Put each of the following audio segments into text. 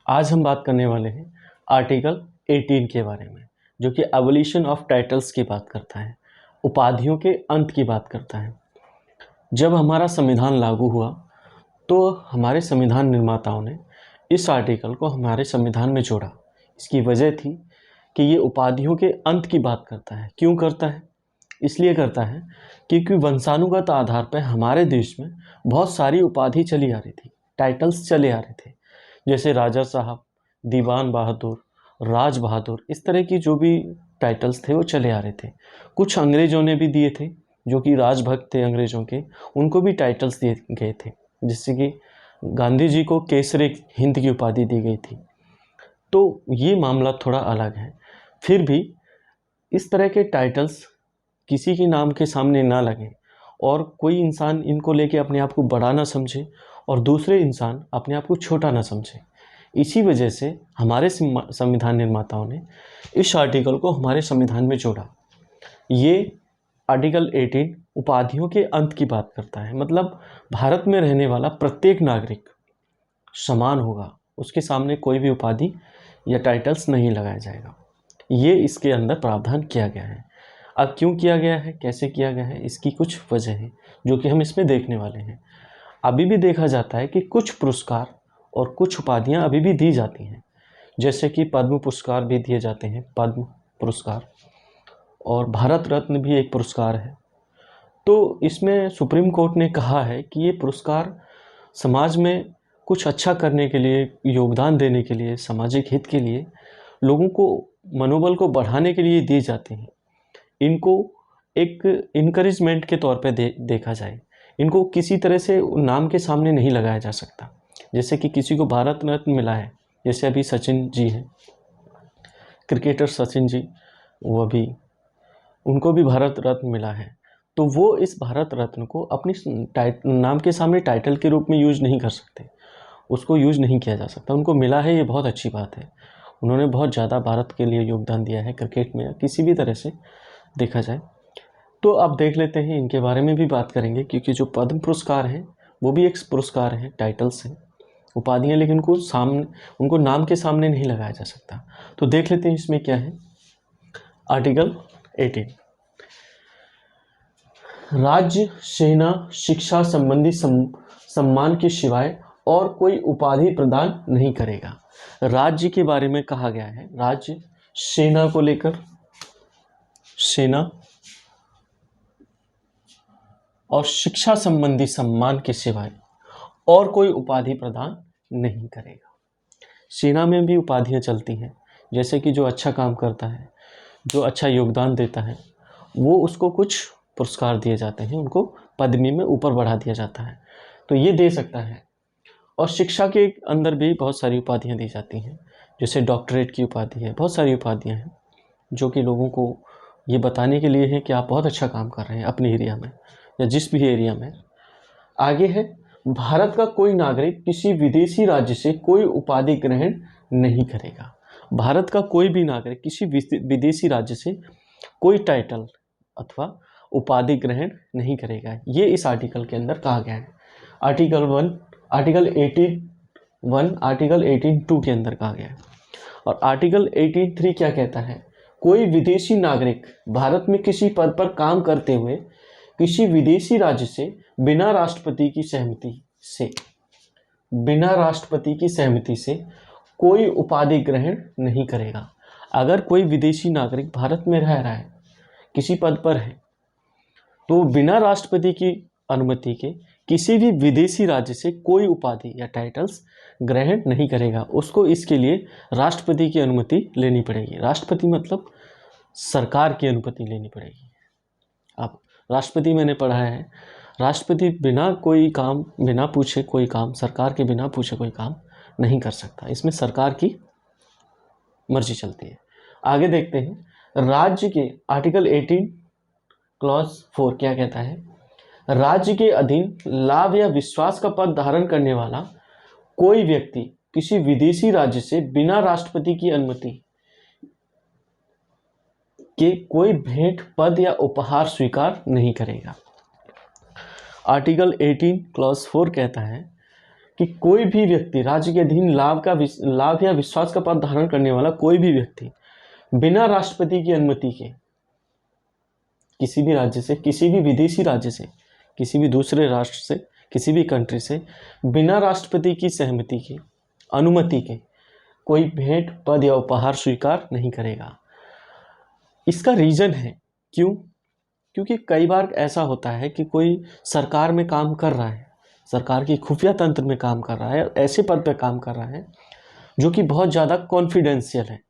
आज हम बात करने वाले हैं आर्टिकल 18 के बारे में, जो कि एबोलिशन ऑफ टाइटल्स की बात करता है, उपाधियों के अंत की बात करता है। जब हमारा संविधान लागू हुआ तो हमारे संविधान निर्माताओं ने इस आर्टिकल को हमारे संविधान में जोड़ा। इसकी वजह थी कि ये उपाधियों के अंत की बात करता है। क्यों करता है? इसलिए करता है क्योंकि वंशानुगत आधार पर हमारे देश में बहुत सारी उपाधि चली आ रही थी, टाइटल्स चले आ रहे थे, जैसे राजा साहब, दीवान बहादुर, राज बहादुर, इस तरह की जो भी टाइटल्स थे वो चले आ रहे थे। कुछ अंग्रेज़ों ने भी दिए थे, जो कि राजभक्त थे अंग्रेज़ों के, उनको भी टाइटल्स दिए गए थे। जिससे कि गांधी जी को केसरे हिंद की उपाधि दी गई थी। तो ये मामला थोड़ा अलग है। फिर भी इस तरह के टाइटल्स किसी के नाम के सामने ना लगें और कोई इंसान इनको लेके अपने आप को बड़ा ना समझे और दूसरे इंसान अपने आप को छोटा ना समझे। इसी वजह से हमारे संविधान निर्माताओं ने इस आर्टिकल को हमारे संविधान में जोड़ा। ये आर्टिकल 18 उपाधियों के अंत की बात करता है। मतलब भारत में रहने वाला प्रत्येक नागरिक समान होगा, उसके सामने कोई भी उपाधि या टाइटल्स नहीं लगाया जाएगा। ये इसके अंदर प्रावधान किया गया है। अब क्यों किया गया है, कैसे किया गया है, इसकी कुछ वजह है जो कि हम इसमें देखने वाले हैं। अभी भी देखा जाता है कि कुछ पुरस्कार और कुछ उपाधियां अभी भी दी जाती हैं, जैसे कि पद्म पुरस्कार भी दिए जाते हैं, पद्म पुरस्कार, और भारत रत्न भी एक पुरस्कार है। तो इसमें सुप्रीम कोर्ट ने कहा है कि ये पुरस्कार समाज में कुछ अच्छा करने के लिए, योगदान देने के लिए, सामाजिक हित के लिए, लोगों को मनोबल को बढ़ाने के लिए दिए जाते हैं। इनको एक इनकरेजमेंट के तौर पे देखा जाए। इनको किसी तरह से नाम के सामने नहीं लगाया जा सकता। जैसे कि किसी को भारत रत्न मिला है, जैसे अभी सचिन जी हैं, क्रिकेटर सचिन जी, वो अभी उनको भी भारत रत्न मिला है। तो वो इस भारत रत्न को अपनी नाम के सामने टाइटल के रूप में यूज नहीं कर सकते, उसको यूज नहीं किया जा सकता। उनको मिला है, ये बहुत अच्छी बात है। उन्होंने बहुत ज़्यादा भारत के लिए योगदान दिया है, क्रिकेट में या किसी भी तरह से देखा जाए। तो अब देख लेते हैं, इनके बारे में भी बात करेंगे, क्योंकि जो पद्म पुरस्कार हैं वो भी एक पुरस्कार हैं, टाइटल्स हैं, उपाधियाँ, लेकिन उनको नाम के सामने नहीं लगाया जा सकता। तो देख लेते हैं इसमें क्या है। आर्टिकल 18, राज्य, सेना, शिक्षा संबंधी सम्मान के सिवाय और कोई उपाधि प्रदान नहीं करेगा। राज्य के बारे में कहा गया है, राज्य सेना को लेकर, सेना और शिक्षा संबंधी सम्मान के सिवाय और कोई उपाधि प्रदान नहीं करेगा। सेना में भी उपाधियां चलती हैं, जैसे कि जो अच्छा काम करता है, जो अच्छा योगदान देता है, वो उसको कुछ पुरस्कार दिए जाते हैं, उनको पदवी में ऊपर बढ़ा दिया जाता है, तो ये दे सकता है। और शिक्षा के अंदर भी बहुत सारी उपाधियां दी जाती हैं, जैसे डॉक्टरेट की उपाधि है, बहुत सारी उपाधियां हैं जो कि लोगों को ये बताने के लिए है कि आप बहुत अच्छा काम कर रहे हैं अपने एरिया में या जिस भी एरिया में। आगे है, भारत का कोई नागरिक किसी विदेशी राज्य से कोई उपाधि ग्रहण नहीं करेगा। भारत का कोई भी नागरिक किसी विदेशी राज्य से कोई टाइटल अथवा उपाधि ग्रहण नहीं करेगा। ये इस आर्टिकल के अंदर कहा गया है। आर्टिकल 18(1), आर्टिकल 18(2) के अंदर कहा गया है। और आर्टिकल 18(3) क्या कहता है? कोई विदेशी नागरिक भारत में किसी पद पर काम करते हुए किसी विदेशी राज्य से बिना राष्ट्रपति की सहमति से कोई उपाधि ग्रहण नहीं करेगा। अगर कोई विदेशी नागरिक भारत में रह रहा है, किसी पद पर है, तो बिना राष्ट्रपति की अनुमति के किसी भी विदेशी राज्य से कोई उपाधि या टाइटल्स ग्रहण नहीं करेगा। उसको इसके लिए राष्ट्रपति की अनुमति लेनी पड़ेगी। राष्ट्रपति मतलब सरकार की अनुमति लेनी पड़ेगी। अब राष्ट्रपति मैंने पढ़ा है, राष्ट्रपति बिना पूछे कोई काम, सरकार के बिना पूछे कोई काम नहीं कर सकता। इसमें सरकार की मर्जी चलती है। आगे देखते हैं, राज्य के आर्टिकल 18 क्लॉज 4 क्या कहता है? राज्य के अधीन लाभ या विश्वास का पद धारण करने वाला कोई व्यक्ति किसी विदेशी राज्य से बिना राष्ट्रपति की अनुमति के कोई भेंट, पद या उपहार स्वीकार नहीं करेगा। आर्टिकल 18 क्लॉज 4 कहता है कि कोई भी व्यक्ति राज्य के अधीन लाभ या विश्वास का पद धारण करने वाला कोई भी व्यक्ति बिना राष्ट्रपति की अनुमति के किसी भी राज्य से, किसी भी विदेशी राज्य से, किसी भी दूसरे राष्ट्र से, किसी भी कंट्री से बिना राष्ट्रपति की सहमति के, अनुमति के कोई भेंट, पद या उपहार स्वीकार नहीं करेगा। इसका रीजन है क्यों? क्योंकि कई बार ऐसा होता है कि कोई सरकार में काम कर रहा है, सरकार की खुफिया तंत्र में काम कर रहा है, ऐसे पद पे काम कर रहा है जो कि बहुत ज़्यादा कॉन्फिडेंशियल है।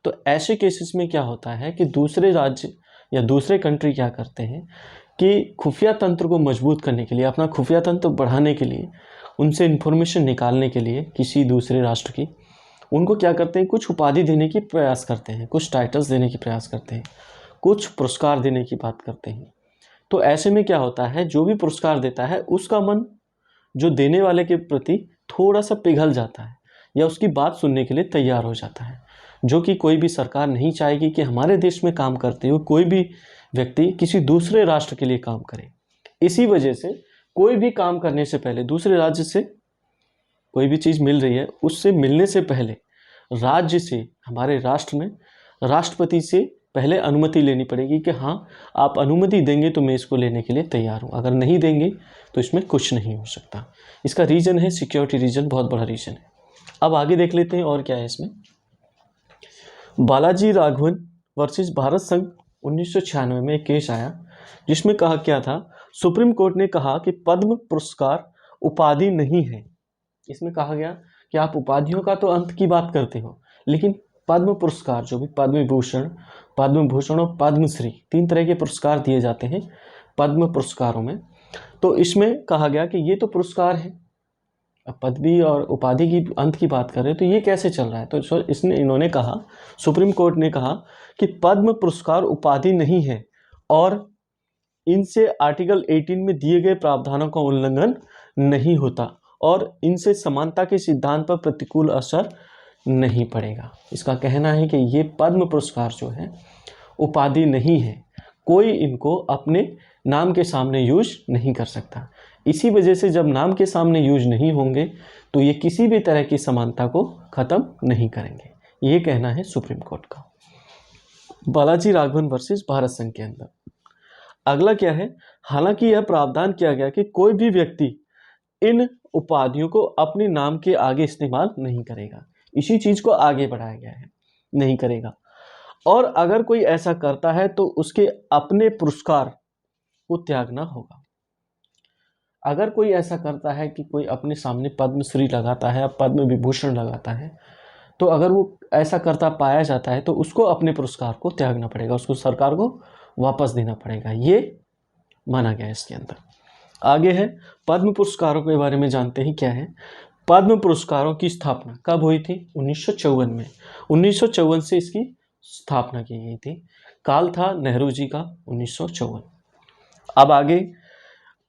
तो ऐसे केसेस में क्या होता है कि दूसरे राज्य या दूसरे कंट्री क्या करते हैं कि खुफिया तंत्र को मजबूत करने के लिए, अपना खुफिया तंत्र बढ़ाने के लिए, उनसे इन्फॉर्मेशन निकालने के लिए किसी दूसरे राष्ट्र की, उनको क्या करते हैं, कुछ उपाधि देने की प्रयास करते हैं, कुछ टाइटल्स देने की प्रयास करते हैं, कुछ पुरस्कार देने की बात करते हैं। तो ऐसे में क्या होता है, जो भी पुरस्कार देता है उसका मन जो देने वाले के प्रति थोड़ा सा पिघल जाता है या उसकी बात सुनने के लिए तैयार हो जाता है, जो कि कोई भी सरकार नहीं चाहेगी कि हमारे देश में काम करते हुए कोई भी व्यक्ति किसी दूसरे राष्ट्र के लिए काम करे। इसी वजह से कोई भी काम करने से पहले, दूसरे राज्य से कोई भी चीज़ मिल रही है उससे मिलने से पहले राज्य से, हमारे राष्ट्र में राष्ट्रपति से पहले अनुमति लेनी पड़ेगी कि हाँ आप अनुमति देंगे तो मैं इसको लेने के लिए तैयार हूँ, अगर नहीं देंगे तो इसमें कुछ नहीं हो सकता। इसका रीज़न है सिक्योरिटी रीज़न, बहुत बड़ा रीज़न है। अब आगे देख लेते हैं और क्या है इसमें। बालाजी राघवन वर्सेस भारत संघ 1996 में एक केस आया जिसमें कहा क्या था, सुप्रीम कोर्ट ने कहा कि पद्म पुरस्कार उपाधि नहीं है। इसमें कहा गया कि आप उपाधियों का तो अंत की बात करते हो, लेकिन पद्म पुरस्कार, जो भी पद्म भूषण और पद्मश्री, 3 तरह के पुरस्कार दिए जाते हैं पद्म पुरस्कारों में, तो इसमें कहा गया कि ये तो पुरस्कार है, अब पदवी और उपाधि की अंत की बात कर रहे हैं तो ये कैसे चल रहा है। तो इन्होंने कहा, सुप्रीम कोर्ट ने कहा कि पद्म पुरस्कार उपाधि नहीं है और इनसे आर्टिकल 18 में दिए गए प्रावधानों का उल्लंघन नहीं होता और इनसे समानता के सिद्धांत पर प्रतिकूल असर नहीं पड़ेगा। इसका कहना है कि ये पद्म पुरस्कार जो है उपाधि नहीं है, कोई इनको अपने नाम के सामने यूज नहीं कर सकता। इसी वजह से जब नाम के सामने यूज नहीं होंगे तो ये किसी भी तरह की समानता को ख़त्म नहीं करेंगे, ये कहना है सुप्रीम कोर्ट का। बालाजी राघवन वर्सेस भारत संघ के अंदर अगला क्या है, हालांकि यह प्रावधान किया गया कि कोई भी व्यक्ति इन उपाधियों को अपने नाम के आगे इस्तेमाल नहीं करेगा, इसी चीज़ को आगे बढ़ाया गया है, नहीं करेगा। और अगर कोई ऐसा करता है तो उसके अपने पुरस्कार को त्यागना होगा। अगर कोई ऐसा करता है कि कोई अपने सामने पद्मश्री लगाता है, पद्म विभूषण लगाता है, तो अगर वो ऐसा करता पाया जाता है तो उसको अपने पुरस्कार को त्यागना पड़ेगा, उसको सरकार को वापस देना पड़ेगा, ये माना गया है इसके अंदर। आगे है पद्म पुरस्कारों के बारे में जानते हैं क्या है। पद्म पुरस्कारों की स्थापना कब हुई थी? 1954 में। 1954 से इसकी स्थापना की गई थी। काल था नेहरू जी का 1954। अब आगे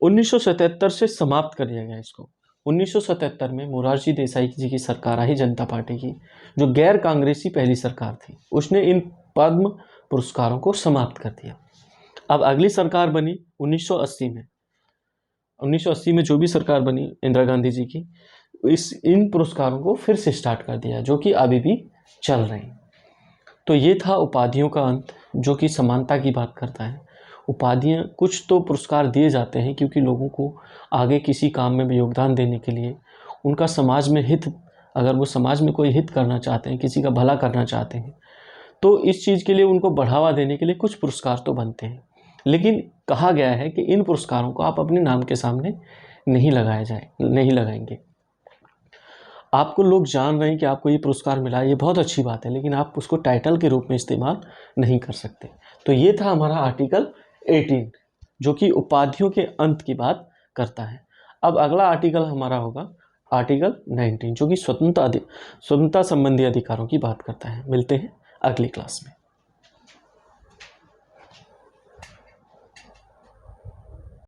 1977 से समाप्त कर दिया गया इसको। 1977 में मोरारजी देसाई जी की सरकार आई, जनता पार्टी की, जो गैर कांग्रेसी पहली सरकार थी, उसने इन पद्म पुरस्कारों को समाप्त कर दिया। अब अगली सरकार बनी 1980 में। 1980 में जो भी सरकार बनी इंदिरा गांधी जी की, इन पुरस्कारों को फिर से स्टार्ट कर दिया, जो कि अभी भी चल रहे हैं। तो ये था उपाधियों का अंत, जो कि समानता की बात करता है। उपाधियाँ, कुछ तो पुरस्कार दिए जाते हैं क्योंकि लोगों को आगे किसी काम में भी योगदान देने के लिए, उनका समाज में हित, अगर वो समाज में कोई हित करना चाहते हैं, किसी का भला करना चाहते हैं, तो इस चीज़ के लिए उनको बढ़ावा देने के लिए कुछ पुरस्कार तो बनते हैं। लेकिन कहा गया है कि इन पुरस्कारों को आप अपने नाम के सामने नहीं लगाएंगे। आपको लोग जान रहे हैं कि आपको ये पुरस्कार मिला, ये बहुत अच्छी बात है, लेकिन आप उसको टाइटल के रूप में इस्तेमाल नहीं कर सकते। तो ये था हमारा आर्टिकल 18, जो कि उपाधियों के अंत की बात करता है। अब अगला आर्टिकल हमारा होगा आर्टिकल 19, जो कि स्वतंत्रता संबंधी अधिकारों की बात करता है। मिलते हैं अगली क्लास में।